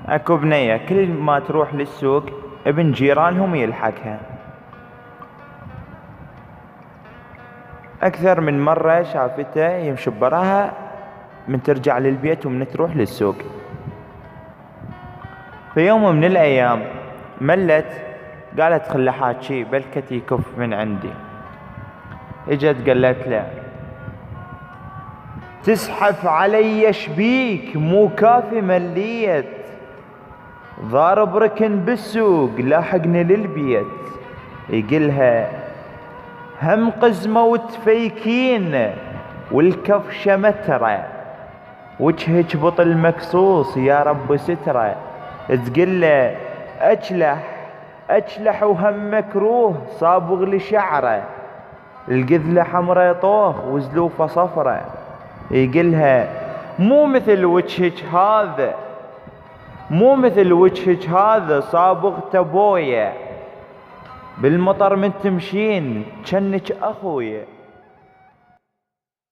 اكو بنية كل ما تروح للسوق ابن جيرانهم يلحقها. اكثر من مرة شافته يمشي براها من ترجع للبيت ومن تروح للسوق. في يوم من الايام ملت، قالت خل احاجيه بلكت يكف من عندي. اجت قالت له تزحف علي شبيك مو كافي مليت، ضارب ركن بالسوق لاحقني للبيت. يقلها هم قزمة وتفيكين والكفشة مترة، وجهك بطل مكسوس يا رب سترة. تقله اجلح وهم مكروه صابغ لشعره، القذلة حمرة طوخ وزلوفة صفرة. يقلها مو مثل وجهك هذا صابغ تبويا، بالمطر من تمشين جنك اخويا.